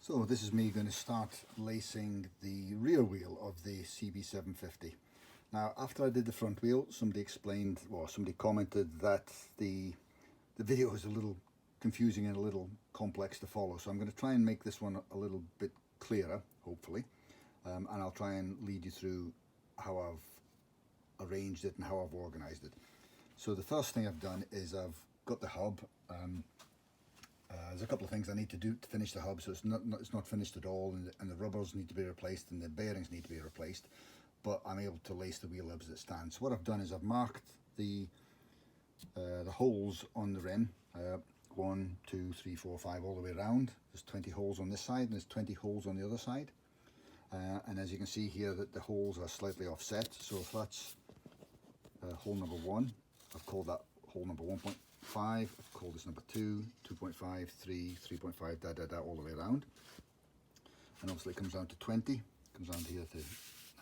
So this is me going to start lacing the rear wheel of the CB750. Now, after I did the front wheel, somebody explained, or somebody commented that the video is a little confusing and a little complex to follow. So I'm going to try and make this one a little bit clearer, hopefully, and I'll try and lead you through how I've arranged it and how I've organized it. So the first thing I've done is I've got the hub. There's a couple of things I need to do to finish the hub, so it's not finished at all, and the rubbers need to be replaced and the bearings need to be replaced, but I'm able to lace the wheel hub as it stands. So what I've done is I've marked the holes on the rim, 1, 2, 3, 4, 5 all the way around. There's 20 holes on this side and there's 20 holes on the other side, and as you can see here that the holes are slightly offset. So if that's hole number 1, I've called that hole number 1.5, I've called this number 2, 2.5, 3, 3.5, all the way around. And obviously it comes down to 20, it comes down here to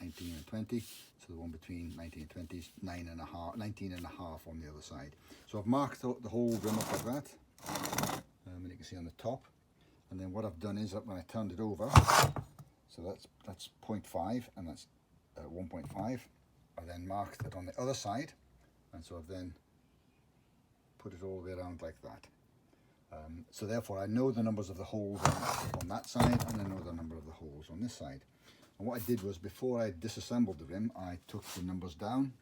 19 and 20, so the one between 19 and 20 is 19 and a half on the other side. So I've marked the whole rim up like that, and you can see on the top. And then what I've done is that when I turned it over, so that's 0.5 and that's 1.5, I then marked it on the other side, and so I've then put it all the way around like that. So therefore I know the numbers of the holes on that side, and I know the number of the holes on this side. And what I did was, before I disassembled the rim, I took the numbers down,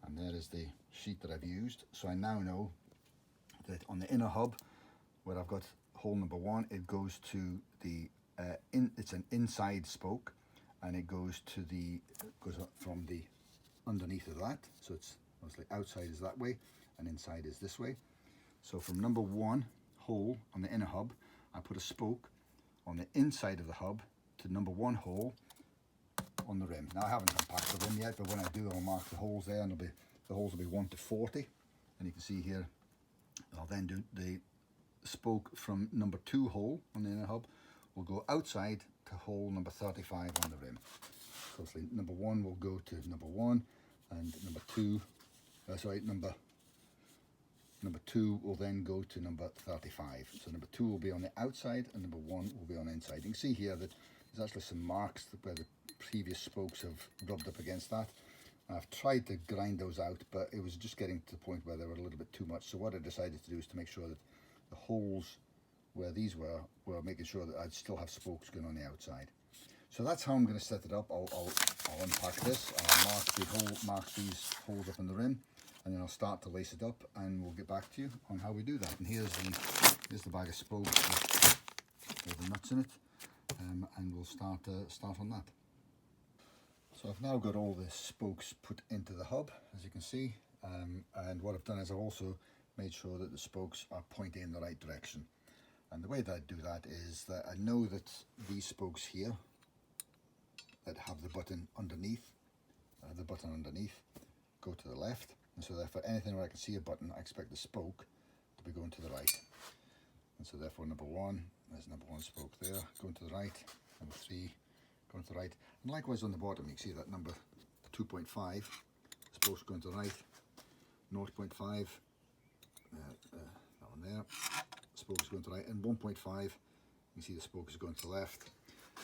and there is the sheet that I've used. So I now know that on the inner hub, where I've got hole number 1, it goes to the it's an inside spoke, and it goes up from the underneath of that. So it's mostly outside is that way and inside is this way. So from number 1 hole on the inner hub, I put a spoke on the inside of the hub to number 1 hole on the rim. Now I haven't unpacked the rim yet, but when I do, I'll mark the holes there, and the holes will be 1 to 40. And you can see here, I'll then do the spoke from number 2 hole on the inner hub will go outside to hole number 35 on the rim. So obviously number 1 will go to number 1, and number 2, number 2 will then go to number 35. So number 2 will be on the outside and number 1 will be on the inside. You can see here that there's actually some marks where the previous spokes have rubbed up against that. I've tried to grind those out, but it was just getting to the point where they were a little bit too much. So what I decided to do is to make sure that the holes where these were making sure that I'd still have spokes going on the outside. So that's how I'm going to set it up. I'll unpack this, I'll mark these holes up in the rim, and then I'll start to lace it up, and we'll get back to you on how we do that. And here's the bag of spokes with the nuts in it, and we'll start on that. So I've now got all the spokes put into the hub, as you can see, and what I've done is I've also made sure that the spokes are pointing in the right direction. And the way that I do that is that I know that these spokes here that have the button underneath, go to the left, and so therefore anything where I can see a button, I expect the spoke to be going to the right. And so therefore number 1, there's number 1 spoke there, going to the right, number 3, going to the right, and likewise on the bottom you can see that number 2.5, spokes going to the right, 0.5, that one there, spokes going to the right, and 1.5, you can see the spokes are going to the left.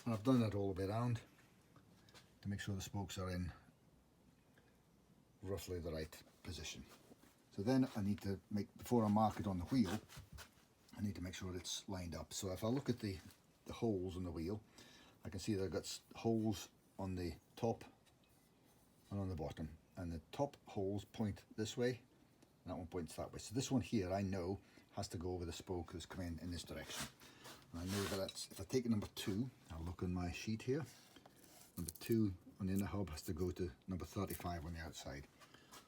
And I've done that all the way around to make sure the spokes are in roughly the right position. So then I need to before I mark it on the wheel, I need to make sure it's lined up. So if I look at the holes on the wheel, I can see that I've got holes on the top and on the bottom, and the top holes point this way, and that one points that way. So this one here I know has to go over the spoke that's coming in this direction. And I know that if I take number 2, I'll look on my sheet here, number 2 on the inner hub has to go to number 35 on the outside.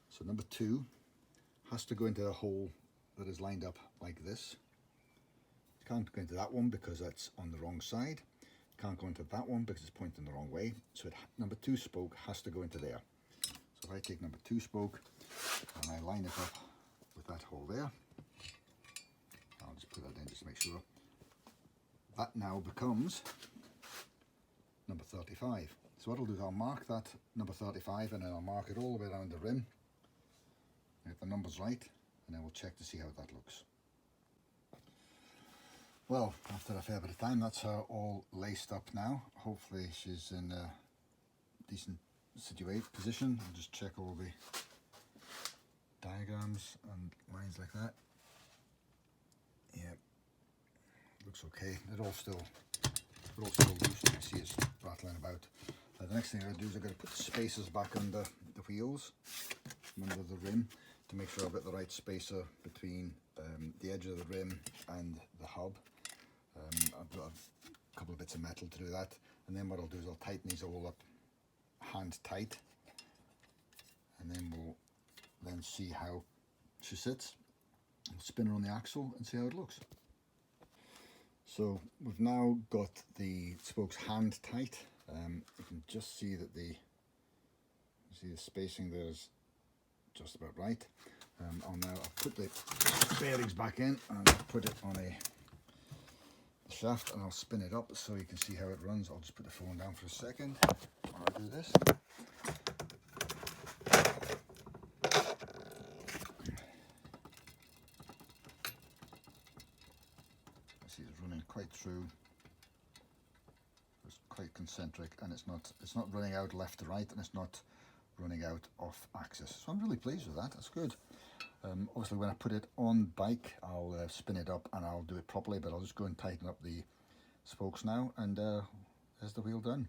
So number 2 has to go into a hole that is lined up like this. It can't go into that one because that's on the wrong side. It can't go into that one because it's pointing the wrong way. So number 2 spoke has to go into there. So if I take number 2 spoke and I line it up with that hole there, I'll just put that in just to make sure. That now becomes number 35. So what I'll do is I'll mark that number 35, and then I'll mark it all the way around the rim, get the numbers right, and then we'll check to see how that looks. Well, after a fair bit of time, that's her all laced up now. Hopefully she's in a decent position. I'll just check all the diagrams and lines like that. Yeah, looks okay. They're all still loose. You can see it's rattling about. The next thing I'm going to do is I'm going to put the spacers back under the wheels, under the rim, to make sure I've got the right spacer between the edge of the rim and the hub. I've got a couple of bits of metal to do that, and then what I'll do is I'll tighten these all up hand tight, and then we'll then see how she sits. I'll spin her on the axle and see how it looks. So we've now got the spokes hand tight. You can just see that the spacing there is just about right. I'll put the bearings back in and I'll put it on a shaft, and I'll spin it up so you can see how it runs. I'll just put the phone down for a second while I do this. See, it's running quite through. It's quite concentric, and it's not running out left to right, and it's not running out off axis. So I'm really pleased with that. That's good. Obviously, when I put it on bike, I'll spin it up and I'll do it properly, but I'll just go and tighten up the spokes now, and there's the wheel done.